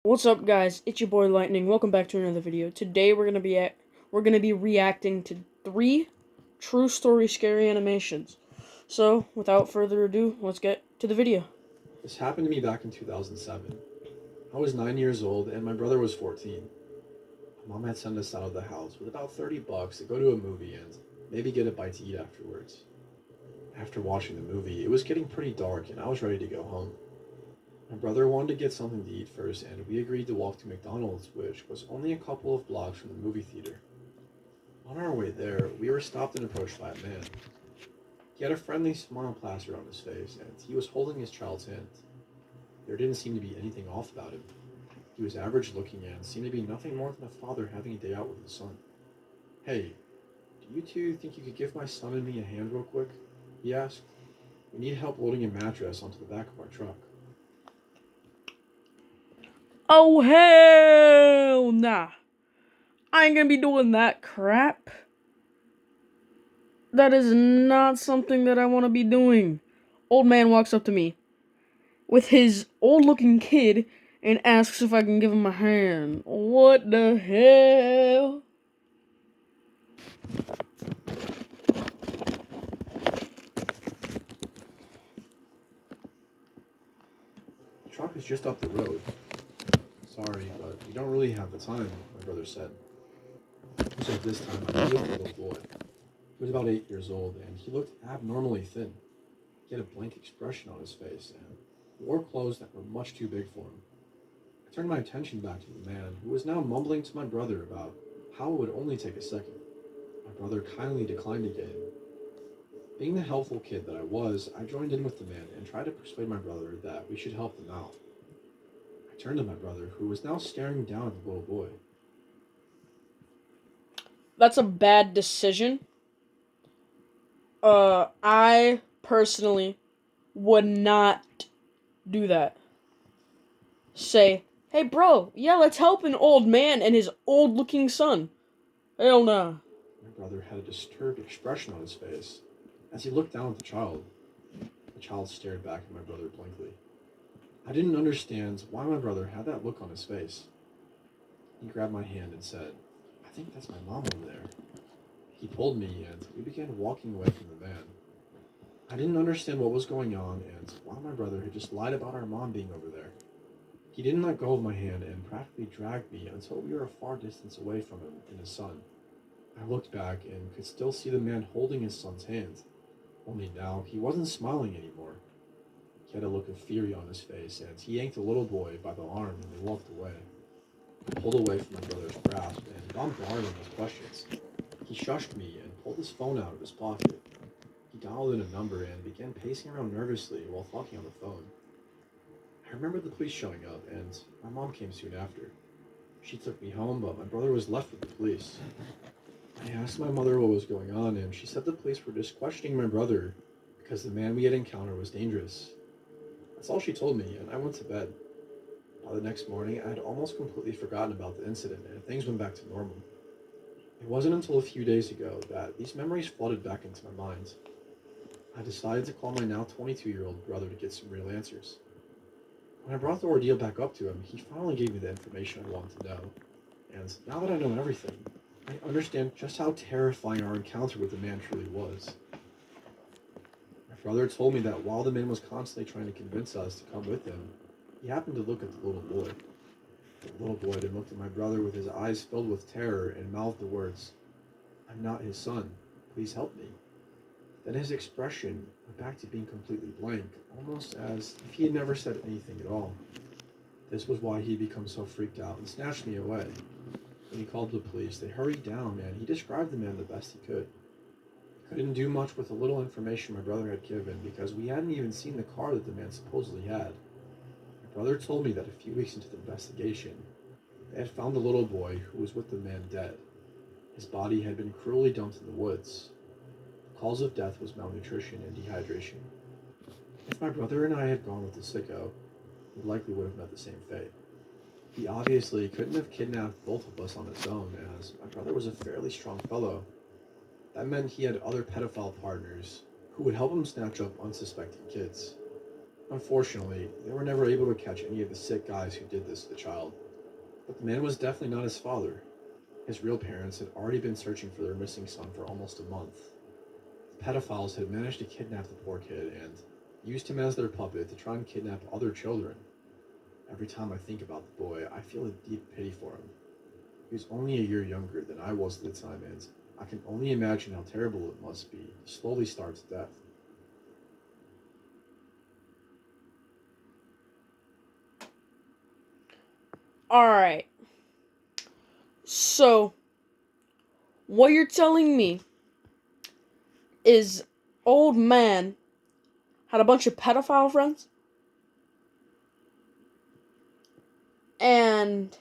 What's up, guys? It's your boy Lightning. Welcome back to another video. Today we're gonna be reacting to three true story scary animations. So, without further ado, let's get to the video. This happened to me back in 2007. I was 9 years old and my brother was 14. My mom had sent us out of the house with about $30 to go to a movie and maybe get a bite to eat afterwards. After watching the movie, it was getting pretty dark and I was ready to go home. My brother wanted to get something to eat first and we agreed to walk to McDonald's, which was only a couple of blocks from the movie theater. On our way there, we were stopped and approached by a man. He had a friendly smile plastered on his face and he was holding his child's hand. There didn't seem to be anything off about him. He was average looking and seemed to be nothing more than a father having a day out with his son. "Hey, do you two think you could give my son and me a hand real quick?" he asked. "We need help loading a mattress onto the back of our truck." Oh hell nah! I ain't gonna be doing that crap. That is not something that I want to be doing. Old man walks up to me with his old-looking kid and asks if I can give him a hand. What the hell? "The truck is just up the road." "Sorry, but we don't really have the time," my brother said. So at this time, I knew the little boy. He was about 8 years old and he looked abnormally thin. He had a blank expression on his face and wore clothes that were much too big for him. I turned my attention back to the man, who was now mumbling to my brother about how it would only take a second. My brother kindly declined to get in. Being the helpful kid that I was, I joined in with the man and tried to persuade my brother that we should help them out. I turned to my brother, who was now staring down at the little boy. That's a bad decision. I personally would not do that. Say, hey bro, yeah, let's help an old man and his old looking son. Hell nah. My brother had a disturbed expression on his face. As he looked down at the child, the child stared back at my brother blankly. I didn't understand why my brother had that look on his face. He grabbed my hand and said, "I think that's my mom over there." He pulled me and we began walking away from the van. I didn't understand what was going on and why my brother had just lied about our mom being over there. He didn't let go of my hand and practically dragged me until we were a far distance away from him and his son. I looked back and could still see the man holding his son's hand, only now he wasn't smiling anymore. He had a look of fury on his face and he yanked the little boy by the arm and they walked away. I pulled away from my brother's grasp and bombarded him with questions. He shushed me and pulled his phone out of his pocket. He dialed in a number and began pacing around nervously while talking on the phone. I remember the police showing up, and my mom came soon after. She took me home, but my brother was left with the police. I asked my mother what was going on, and she said the police were just questioning my brother because the man we had encountered was dangerous. That's all she told me, and I went to bed. By the next morning, I had almost completely forgotten about the incident, and things went back to normal. It wasn't until a few days ago that these memories flooded back into my mind. I decided to call my now 22-year-old brother to get some real answers. When I brought the ordeal back up to him, he finally gave me the information I wanted to know. And now that I know everything, I understand just how terrifying our encounter with the man truly was. My brother told me that while the man was constantly trying to convince us to come with him, he happened to look at the little boy. The little boy then looked at my brother with his eyes filled with terror and mouthed the words, "I'm not his son. Please help me." Then his expression went back to being completely blank, almost as if he had never said anything at all. This was why he had become so freaked out and snatched me away. When he called the police, they hurried down and he described the man the best he could. He couldn't do much with the little information my brother had given because we hadn't even seen the car that the man supposedly had. My brother told me that a few weeks into the investigation, they had found the little boy who was with the man dead. His body had been cruelly dumped in the woods. The cause of death was malnutrition and dehydration. If my brother and I had gone with the sicko, we likely would have met the same fate. He obviously couldn't have kidnapped both of us on his own, as my brother was a fairly strong fellow. That meant he had other pedophile partners who would help him snatch up unsuspecting kids. Unfortunately, they were never able to catch any of the sick guys who did this to the child. But the man was definitely not his father. His real parents had already been searching for their missing son for almost a month. The pedophiles had managed to kidnap the poor kid and used him as their puppet to try and kidnap other children. Every time I think about the boy, I feel a deep pity for him. He was only a year younger than I was at the time, and I can only imagine how terrible it must be to slowly starve to death. Alright. So, what you're telling me is old man had a bunch of pedophile friends and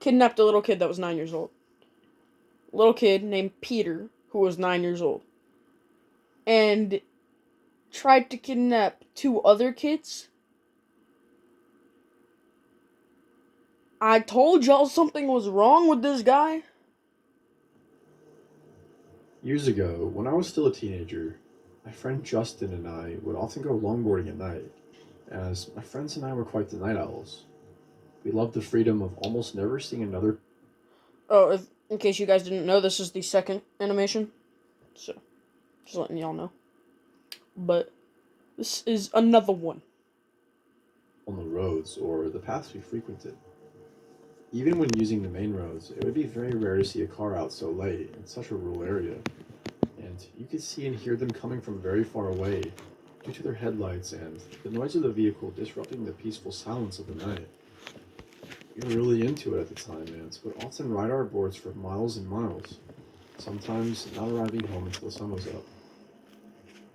kidnapped a little kid that was 9 years old. Little kid named Peter, who was 9 years old. And tried to kidnap two other kids. I told y'all something was wrong with this guy. Years ago, when I was still a teenager, my friend Justin and I would often go longboarding at night, as my friends and I were quite the night owls. We loved the freedom of almost never seeing another. Oh, in case you guys didn't know, this is the second animation. So, just letting y'all know. But this is another one. On the roads or the paths we frequented. Even when using the main roads, it would be very rare to see a car out so late in such a rural area, and you could see and hear them coming from very far away due to their headlights and the noise of the vehicle disrupting the peaceful silence of the night. We were really into it at the time and would often ride our boards for miles and miles, sometimes not arriving home until the sun was up.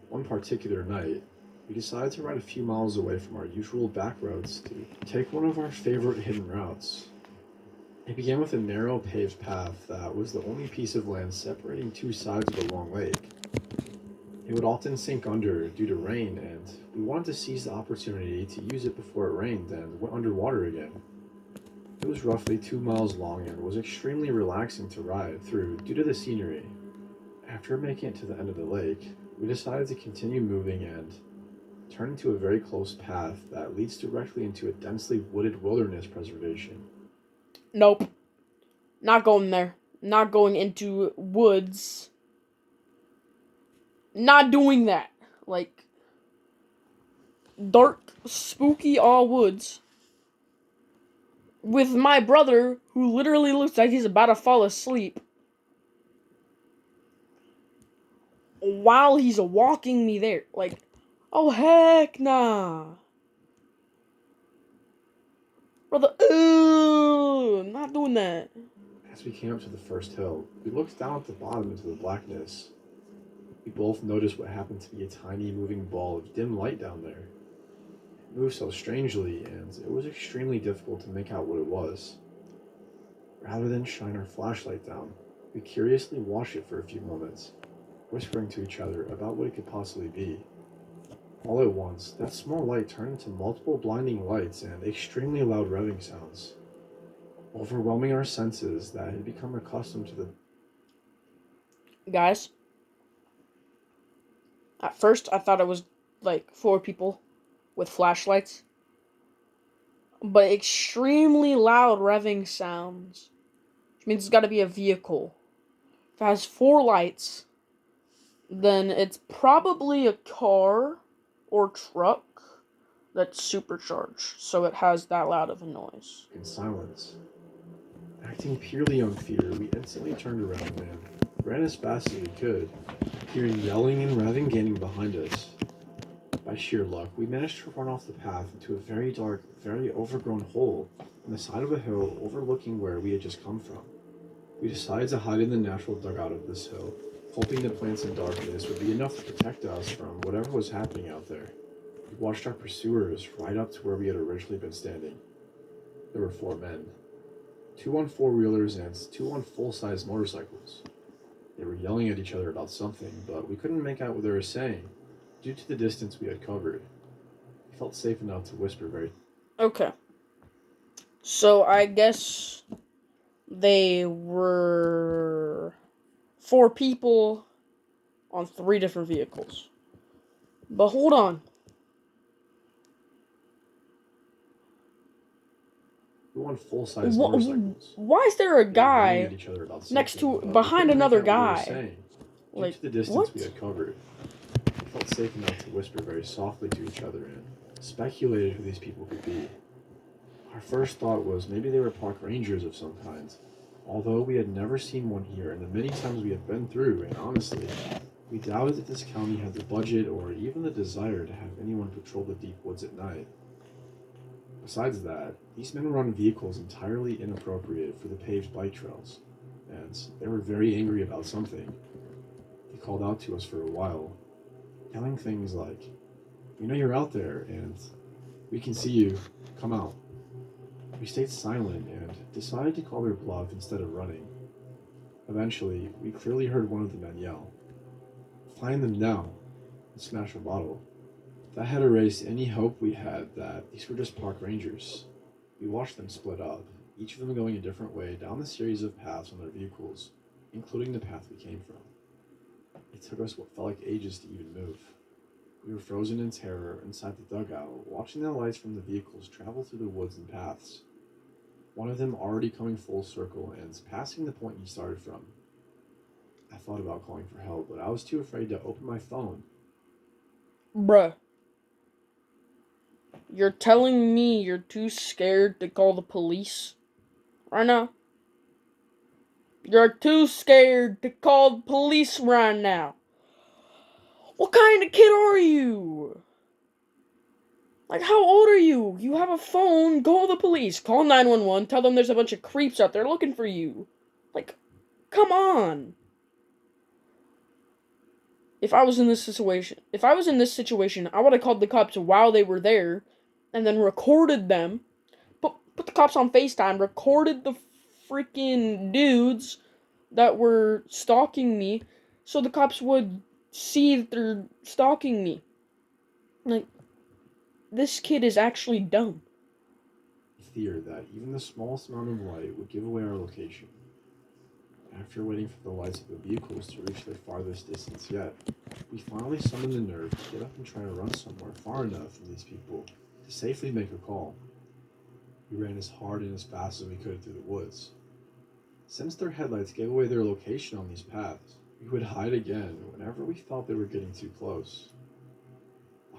One particular night, we decided to ride a few miles away from our usual back roads to take one of our favorite hidden routes. It began with a narrow paved path that was the only piece of land separating two sides of a long lake. It would often sink under due to rain, and we wanted to seize the opportunity to use it before it rained and went underwater again. It was roughly 2 miles long and was extremely relaxing to ride through due to the scenery. After making it to the end of the lake, we decided to continue moving and turn into a very close path that leads directly into a densely wooded wilderness preservation. Nope. Not going there. Not going into woods. Not doing that. Like, dark, spooky all woods. With my brother, who literally looks like he's about to fall asleep. While he's walking me there. Like, oh heck nah. Brother, ooh, not doing that. As we came up to the first hill, we looked down at the bottom into the blackness. We both noticed what happened to be a tiny moving ball of dim light down there. It moved so strangely, and it was extremely difficult to make out what it was. Rather than shine our flashlight down, we curiously watched it for a few moments, whispering to each other about what it could possibly be. All at once, that small light turned into multiple blinding lights and extremely loud revving sounds, overwhelming our senses that had become accustomed to the. Guys, at first I thought it was like four people with flashlights. But extremely loud revving sounds. Which means it's gotta be a vehicle. If it has four lights, then it's probably a car or truck that's supercharged, so it has that loud of a noise. In silence. Acting purely on fear, we instantly turned around and ran as fast as we could, hearing yelling and revving gaining behind us. By sheer luck, we managed to run off the path into a very dark, very overgrown hole on the side of a hill overlooking where we had just come from. We decided to hide in the natural dugout of this hill, hoping the plants and darkness would be enough to protect us from whatever was happening out there. We watched our pursuers right up to where we had originally been standing. There were four men, two on four-wheelers and two on full-size motorcycles. They were yelling at each other about something, but we couldn't make out what they were saying due to the distance we had covered. We felt safe enough to whisper very. Okay. So I guess they were four people on three different vehicles. But hold on. We won full-size motorcycles. Why is there a They were yelling guy at each other about something, next to but we behind couldn't make another out what they were guy? saying. Due Like, to the distance what? we had covered, we felt safe enough to whisper very softly to each other and speculated who these people could be. Our first thought was maybe they were park rangers of some kind, although we had never seen one here in the many times we had been through, and honestly, we doubted that this county had the budget or even the desire to have anyone patrol the deep woods at night. Besides that, these men run vehicles entirely inappropriate for the paved bike trails, and they were very angry about something. They called out to us for a while, yelling things like, "We know you're out there, and we can see you. Come out." We stayed silent and decided to call their bluff instead of running. Eventually, we clearly heard one of the men yell, "Find them now," and smash a bottle. That had erased any hope we had that these were just park rangers. We watched them split up, each of them going a different way down the series of paths on their vehicles, including the path we came from. It took us what felt like ages to even move. We were frozen in terror inside the dugout, watching the lights from the vehicles travel through the woods and paths. One of them already coming full circle and passing the point he started from. I thought about calling for help, but I was too afraid to open my phone. Bruh. You're telling me you're too scared to call the police right now? You're too scared to call the police right now. What kind of kid are you? Like, how old are you? You have a phone, call the police. Call 911, tell them there's a bunch of creeps out there looking for you. Like, come on. If I was in this situation, I would have called the cops while they were there, and then recorded them, put the cops on FaceTime, recorded the freaking dudes that were stalking me, so the cops would see that they're stalking me. Like, this kid is actually dumb. Fear that even the smallest amount of light would give away our location. After waiting for the lights of the vehicles to reach their farthest distance yet, we finally summoned the nerve to get up and try to run somewhere far enough from these people to safely make a call. We ran as hard and as fast as we could through the woods. Since their headlights gave away their location on these paths, we would hide again whenever we thought they were getting too close.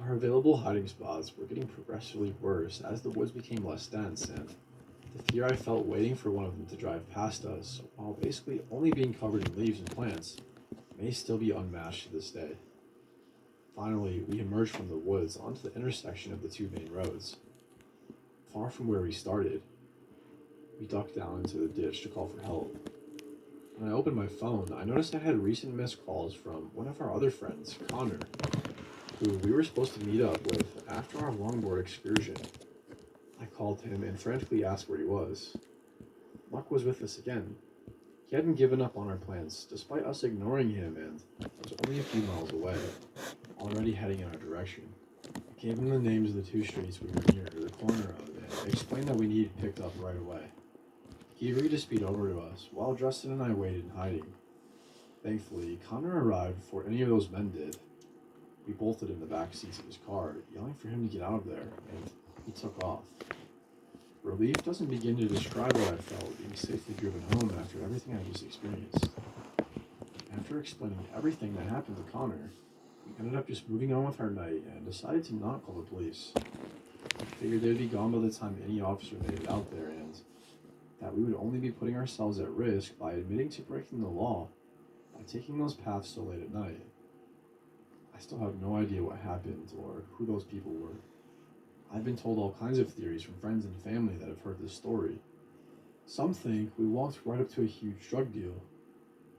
Our available hiding spots were getting progressively worse as the woods became less dense, and the fear I felt waiting for one of them to drive past us, while basically only being covered in leaves and plants, may still be unmatched to this day. Finally, we emerged from the woods onto the intersection of the two main roads. Far from where we started, we ducked down into the ditch to call for help. When I opened my phone, I noticed I had recent missed calls from one of our other friends, Connor, who we were supposed to meet up with after our longboard excursion. I called him and frantically asked where he was. Luck was with us again. He hadn't given up on our plans, despite us ignoring him, and was only a few miles away, already heading in our direction. I gave him the names of the two streets we were near, the corner of, and explained that we needed picked up right away. He agreed to speed over to us, while Justin and I waited in hiding. Thankfully, Connor arrived before any of those men did. We bolted in the back seats of his car, yelling for him to get out of there, and he took off. Relief doesn't begin to describe what I felt being safely driven home after everything I just experienced. After explaining everything that happened to Connor, we ended up just moving on with our night and decided to not call the police. We figured they'd be gone by the time any officer made it out there, and that we would only be putting ourselves at risk by admitting to breaking the law by taking those paths so late at night. I still have no idea what happened or who those people were. I've been told all kinds of theories from friends and family that have heard this story. Some think we walked right up to a huge drug deal.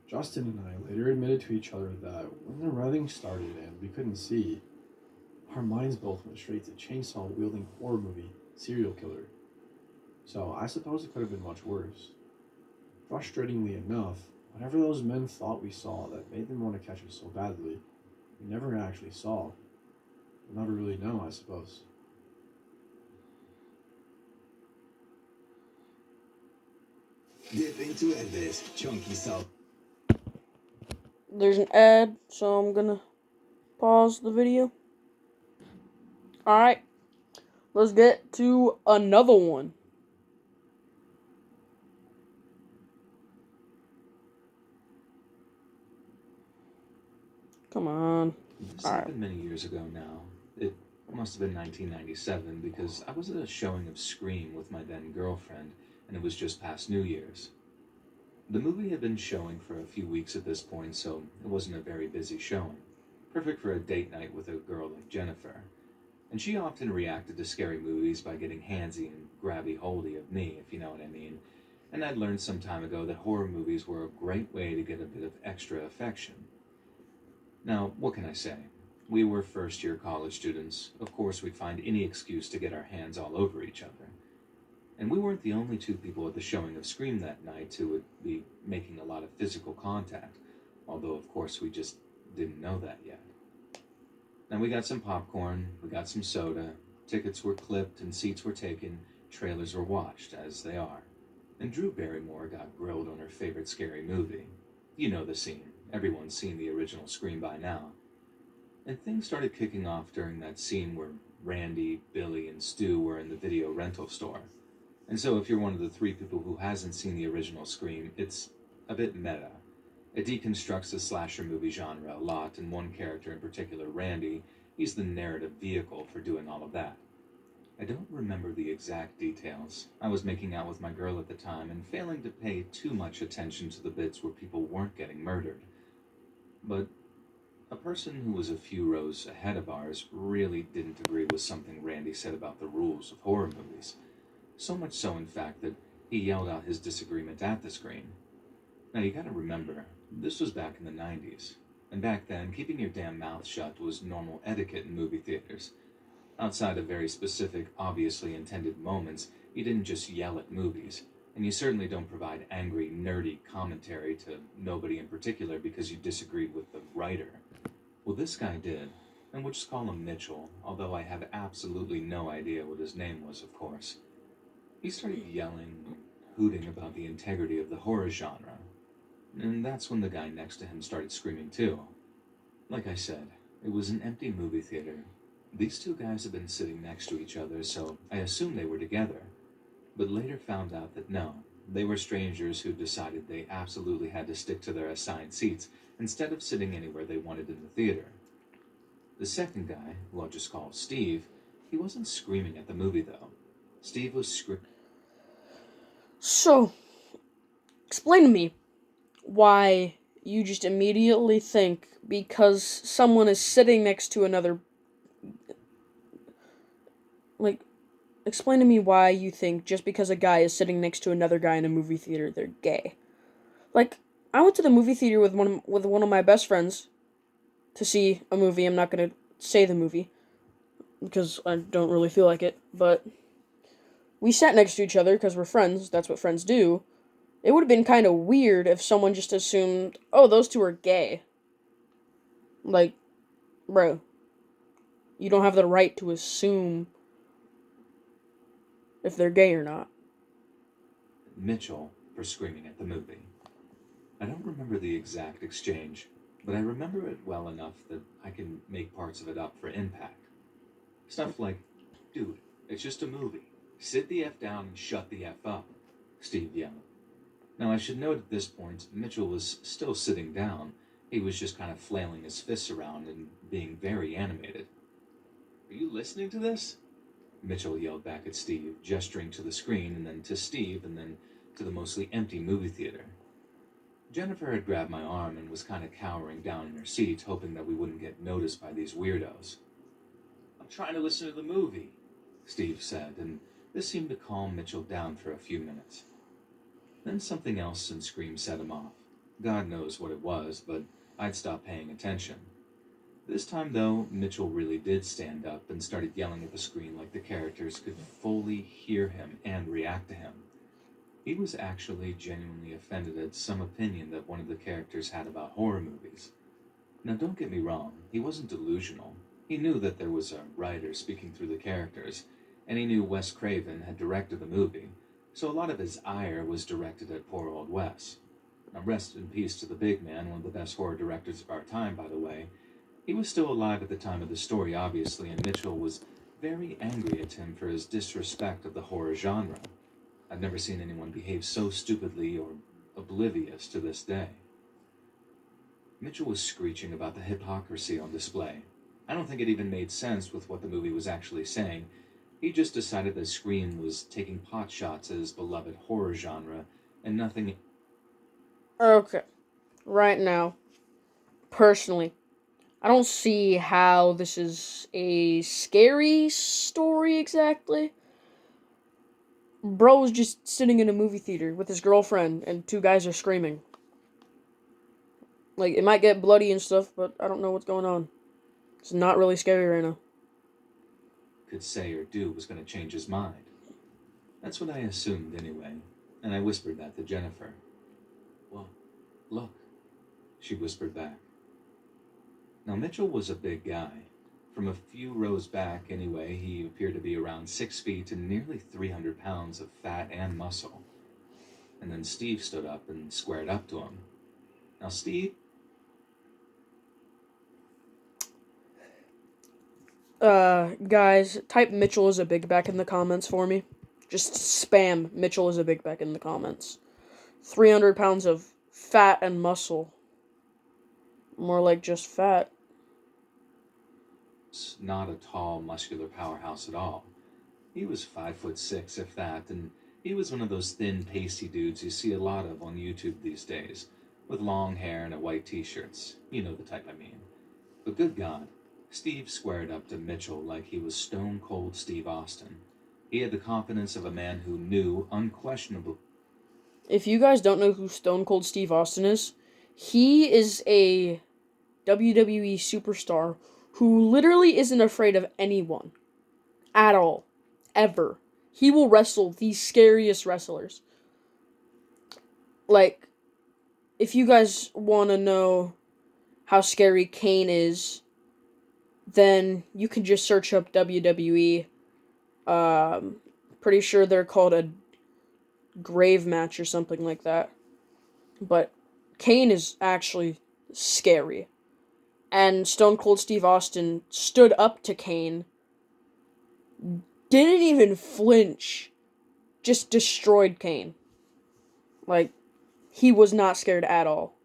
Justin and I later admitted to each other that when the running started and we couldn't see, our minds both went straight to chainsaw-wielding horror movie serial killer. So I suppose it could have been much worse. Frustratingly enough, whatever those men thought we saw that made them want to catch us so badly, we never actually saw. We'll never really know, I suppose. Dip into it, this chunky salt. There's an ad, so I'm gonna pause the video. Alright, let's get to another one. Come on. This Alright. happened many years ago now. It must have been 1997 because I was at a showing of Scream with my then girlfriend, and it was just past New Year's. The movie had been showing for a few weeks at this point, so it wasn't a very busy showing. Perfect for a date night with a girl like Jennifer. And she often reacted to scary movies by getting handsy and grabby holdy of me, if you know what I mean. And I'd learned some time ago that horror movies were a great way to get a bit of extra affection. Now, what can I say? We were first year college students. Of course, we'd find any excuse to get our hands all over each other. And we weren't the only two people at the showing of Scream that night who would be making a lot of physical contact, although, of course, we just didn't know that yet. Now, we got some popcorn, we got some soda, tickets were clipped and seats were taken, trailers were watched, as they are. And Drew Barrymore got grilled on her favorite scary movie. You know the scene. Everyone's seen the original Scream by now. And things started kicking off during that scene where Randy, Billy, and Stu were in the video rental store. And so if you're one of the three people who hasn't seen the original Scream, it's a bit meta. It deconstructs the slasher movie genre a lot, and one character in particular, Randy, he's the narrative vehicle for doing all of that. I don't remember the exact details. I was making out with my girl at the time and failing to pay too much attention to the bits where people weren't getting murdered. But a person who was a few rows ahead of ours really didn't agree with something Randy said about the rules of horror movies. So much so, in fact, that he yelled out his disagreement at the screen. Now, you gotta remember, this was back in the 90s. And back then, keeping your damn mouth shut was normal etiquette in movie theaters. Outside of very specific, obviously intended moments, you didn't just yell at movies. And you certainly don't provide angry, nerdy commentary to nobody in particular because you disagreed with the writer. Well, this guy did, and we'll just call him Mitchell, although I have absolutely no idea what his name was, of course. He started yelling, hooting about the integrity of the horror genre. And that's when the guy next to him started screaming too. Like I said, it was an empty movie theater. These two guys had been sitting next to each other, so I assumed they were together. But later found out that no, they were strangers who decided they absolutely had to stick to their assigned seats instead of sitting anywhere they wanted in the theater. The second guy, who I'll just call Steve, he wasn't screaming at the movie though. Steve was screaming. So, explain to me why you just immediately think because someone is sitting next to another. Like, explain to me why you think just because a guy is sitting next to another guy in a movie theater, they're gay. Like, I went to the movie theater with one of my best friends to see a movie. I'm not gonna say the movie because I don't really feel like it, but we sat next to each other because we're friends. That's what friends do. It would have been kind of weird if someone just assumed, oh, those two are gay. Like, bro, you don't have the right to assume if they're gay or not. Mitchell for screaming at the movie. I don't remember the exact exchange, but I remember it well enough that I can make parts of it up for impact. Stuff like, dude, it's just a movie. Sit the F down and shut the F up, Steve yelled. Now, I should note at this point, Mitchell was still sitting down. He was just kind of flailing his fists around and being very animated. Are you listening to this? Mitchell yelled back at Steve, gesturing to the screen and then to Steve and then to the mostly empty movie theater. Jennifer had grabbed my arm and was kind of cowering down in her seat, hoping that we wouldn't get noticed by these weirdos. I'm trying to listen to the movie, Steve said, and this seemed to calm Mitchell down for a few minutes. Then something else in Scream set him off. God knows what it was, but I'd stopped paying attention. This time, though, Mitchell really did stand up and started yelling at the screen like the characters could fully hear him and react to him. He was actually genuinely offended at some opinion that one of the characters had about horror movies. Now, don't get me wrong, he wasn't delusional. He knew that there was a writer speaking through the characters, and he knew Wes Craven had directed the movie, so a lot of his ire was directed at poor old Wes. Now, rest in peace to the big man, one of the best horror directors of our time, by the way. He was still alive at the time of the story, obviously, and Mitchell was very angry at him for his disrespect of the horror genre. I've never seen anyone behave so stupidly or oblivious to this day. Mitchell was screeching about the hypocrisy on display. I don't think it even made sense with what the movie was actually saying. He just decided that Scream was taking pot shots at his beloved horror genre and nothing. Okay. Right now, personally, I don't see how this is a scary story exactly. Bro was just sitting in a movie theater with his girlfriend, and two guys are screaming. Like, it might get bloody and stuff, but I don't know what's going on. It's not really scary right now. Could say or do was going to change his mind. That's what I assumed anyway, and I whispered that to Jennifer. Well, look, she whispered back. Now, Mitchell was a big guy. From a few rows back, anyway, he appeared to be around 6 feet and nearly 300 pounds of fat and muscle. And then Steve stood up and squared up to him. Now, Steve. Guys, type Mitchell is a big back in the comments for me. Just spam Mitchell is a big back in the comments. 300 pounds of fat and muscle. More like just fat. Not a tall, muscular powerhouse at all. He was 5'6", if that, and he was one of those thin, pasty dudes you see a lot of on YouTube these days, with long hair and a white t-shirts. You know the type I mean. But good God, Steve squared up to Mitchell like he was Stone Cold Steve Austin. He had the confidence of a man who knew, unquestionably. If you guys don't know who Stone Cold Steve Austin is, he is a WWE superstar who literally isn't afraid of anyone. At all. Ever. He will wrestle the scariest wrestlers. Like, if you guys want to know how scary Kane is, then you can just search up WWE. Pretty sure they're called a grave match or something like that. But Kane is actually scary. And Stone Cold Steve Austin stood up to Kane, didn't even flinch, just destroyed Kane. Like, he was not scared at all.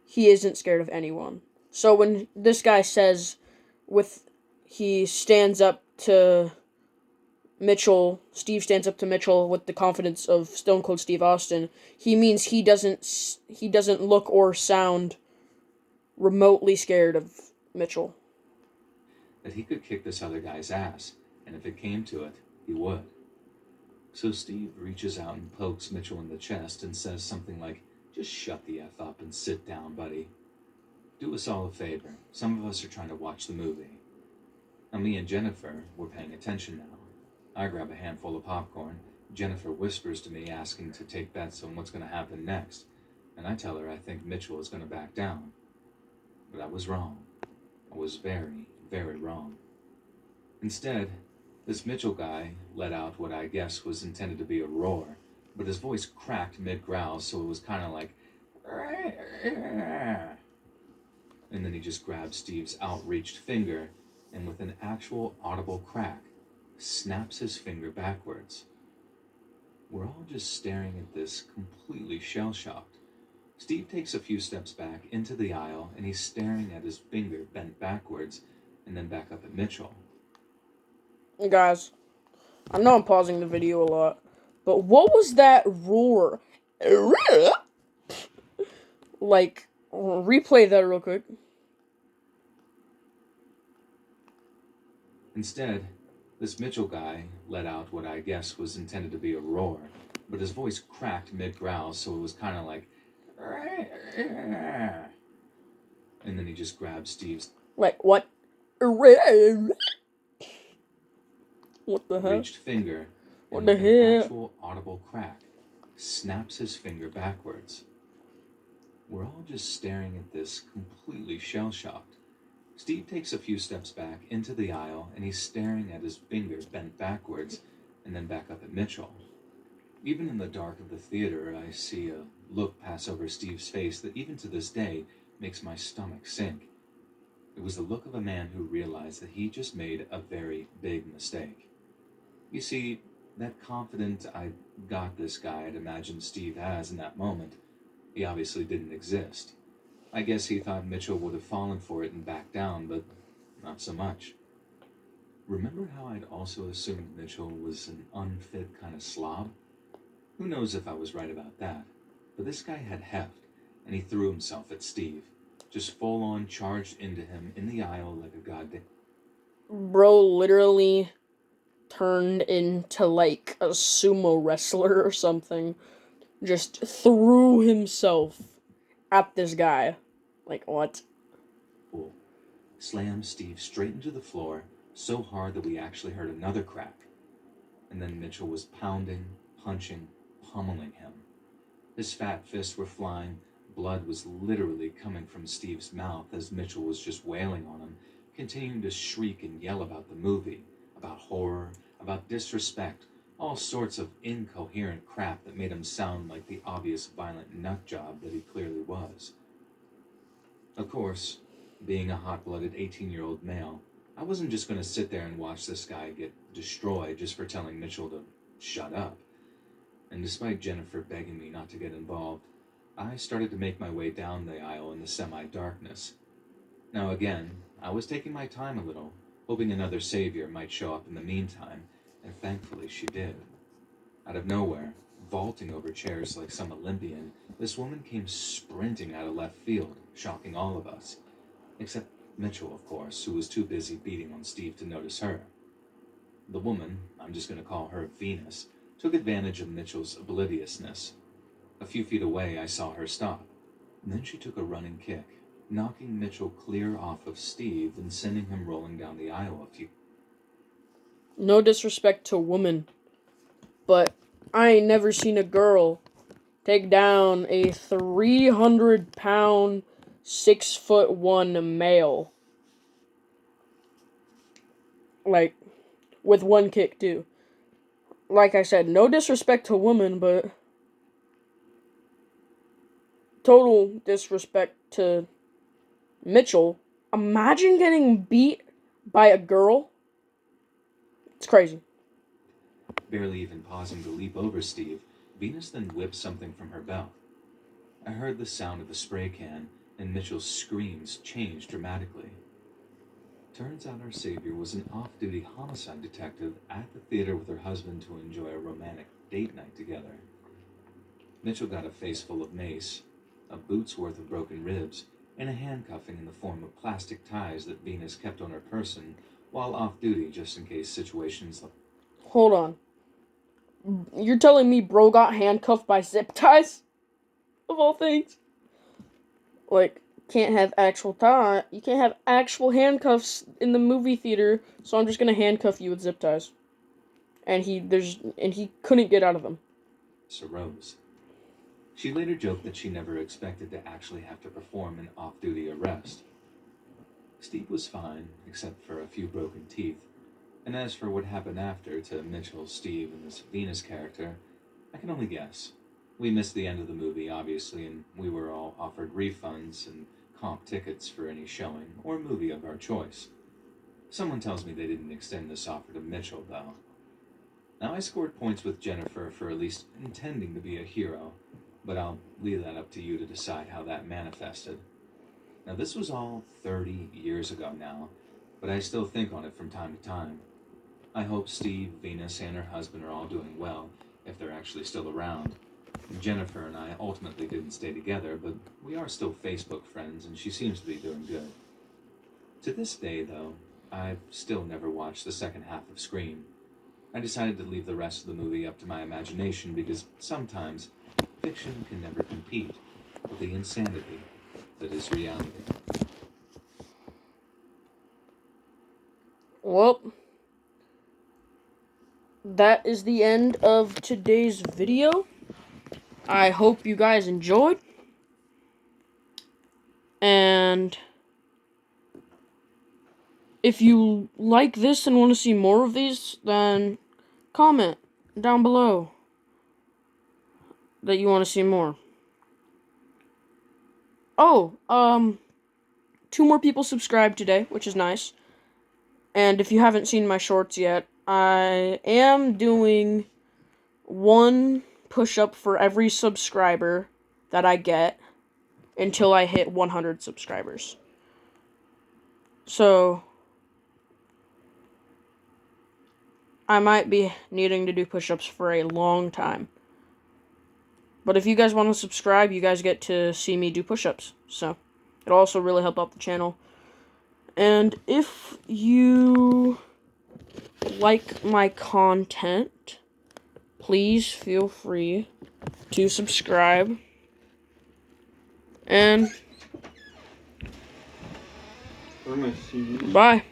He isn't scared of anyone. So when this guy says, he stands up to Mitchell, Steve stands up to Mitchell with the confidence of Stone Cold Steve Austin, he means he doesn't look or sound remotely scared of Mitchell. That he could kick this other guy's ass, and if it came to it, he would. So Steve reaches out and pokes Mitchell in the chest and says something like, "Just shut the F up and sit down, buddy. Do us all a favor. Some of us are trying to watch the movie." Now, me and Jennifer were paying attention now. I grab a handful of popcorn. Jennifer whispers to me, asking to take bets on what's going to happen next, and I tell her I think Mitchell is going to back down. But I was wrong. I was very, very wrong. Instead, this Mitchell guy let out what I guess was intended to be a roar, but his voice cracked mid-growl, so it was kind of like, and then he just grabbed Steve's outreached finger, and with an actual audible crack, snaps his finger backwards. We're all just staring at this, completely shell-shocked. Steve takes a few steps back into the aisle, and he's staring at his finger bent backwards, and then back up at Mitchell. Guys, I know I'm pausing the video a lot, but what was that roar? Like, replay that real quick. Instead, this Mitchell guy let out what I guess was intended to be a roar, but his voice cracked mid-growl, so it was kind of like, and then he just grabbed Steve's What? What the hell? reached finger, What and the with an hell? actual audible crack, snaps his finger backwards. We're all just staring at this, completely shell-shocked. Steve takes a few steps back into the aisle, and he's staring at his finger bent backwards, and then back up at Mitchell. Even in the dark of the theater, I see a look pass over Steve's face that even to this day makes my stomach sink. It was the look of a man who realized that he just made a very big mistake. You see, that confident "I got this" guy I'd imagined Steve has in that moment, he obviously didn't exist. I guess he thought Mitchell would have fallen for it and backed down, but not so much. Remember how I'd also assumed Mitchell was an unfit kind of slob? Who knows if I was right about that? But this guy had heft, and he threw himself at Steve. Just full on charged into him in the aisle like a goddamn. Bro literally turned into like a sumo wrestler or something. Just threw himself at this guy. Like, what? Fool. Slammed Steve straight into the floor so hard that we actually heard another crack. And then Mitchell was pounding, punching, pummeling him. His fat fists were flying. Blood was literally coming from Steve's mouth as Mitchell was just wailing on him, continuing to shriek and yell about the movie, about horror, about disrespect, all sorts of incoherent crap that made him sound like the obvious violent nutjob that he clearly was. Of course, being a hot-blooded 18-year-old male, I wasn't just going to sit there and watch this guy get destroyed just for telling Mitchell to shut up. And despite Jennifer begging me not to get involved, I started to make my way down the aisle in the semi-darkness. Now again, I was taking my time a little, hoping another savior might show up in the meantime, and thankfully she did. Out of nowhere, vaulting over chairs like some Olympian, this woman came sprinting out of left field, shocking all of us. Except Mitchell, of course, who was too busy beating on Steve to notice her. The woman, I'm just going to call her Venus, took advantage of Mitchell's obliviousness. A few feet away, I saw her stop. And then she took a running kick, knocking Mitchell clear off of Steve and sending him rolling down the aisle a few. No disrespect to women, but I ain't never seen a girl take down a 300-pound, 6'1" male. Like, with one kick, too. Like I said, no disrespect to women, but total disrespect to Mitchell. Imagine getting beat by a girl. It's crazy. Barely even pausing to leap over Steve, Venus then whipped something from her belt. I heard the sound of the spray can, and Mitchell's screams changed dramatically. Turns out our savior was an off-duty homicide detective at the theater with her husband to enjoy a romantic date night together. Mitchell got a face full of mace, a boot's worth of broken ribs, and a handcuffing in the form of plastic ties that Venus kept on her person while off-duty just in case situations like... Hold on. You're telling me bro got handcuffed by zip ties? Of all things. Like, can't have actual tie. You can't have actual handcuffs in the movie theater, so I'm just gonna handcuff you with zip ties. And he couldn't get out of them. arose. She later joked that she never expected to actually have to perform an off-duty arrest. Steve was fine, except for a few broken teeth. And as for what happened after to Mitchell, Steve, and this Venus character, I can only guess. We missed the end of the movie, obviously, and we were all offered refunds and comp tickets for any showing or movie of our choice. Someone tells me they didn't extend this offer to Mitchell, though. Now, I scored points with Jennifer for at least intending to be a hero, but I'll leave that up to you to decide how that manifested. Now, this was all 30 years ago now, but I still think on it from time to time. I hope Steve, Venus, and her husband are all doing well, if they're actually still around. Jennifer and I ultimately didn't stay together, but we are still Facebook friends, and she seems to be doing good. To this day, though, I've still never watched the second half of Scream. I decided to leave the rest of the movie up to my imagination because sometimes fiction can never compete with the insanity that is reality. Well, that is the end of today's video. I hope you guys enjoyed. And if you like this and want to see more of these, then comment down below that you want to see more. Oh, 2 more people subscribed today, which is nice. And if you haven't seen my shorts yet, I am doing 1 push-up for every subscriber that I get. until I hit 100 subscribers. So I might be needing to do push-ups for a long time. But if you guys want to subscribe, you guys get to see me do push-ups. So it'll also really help out the channel. And if you like my content, please feel free to subscribe. And bye.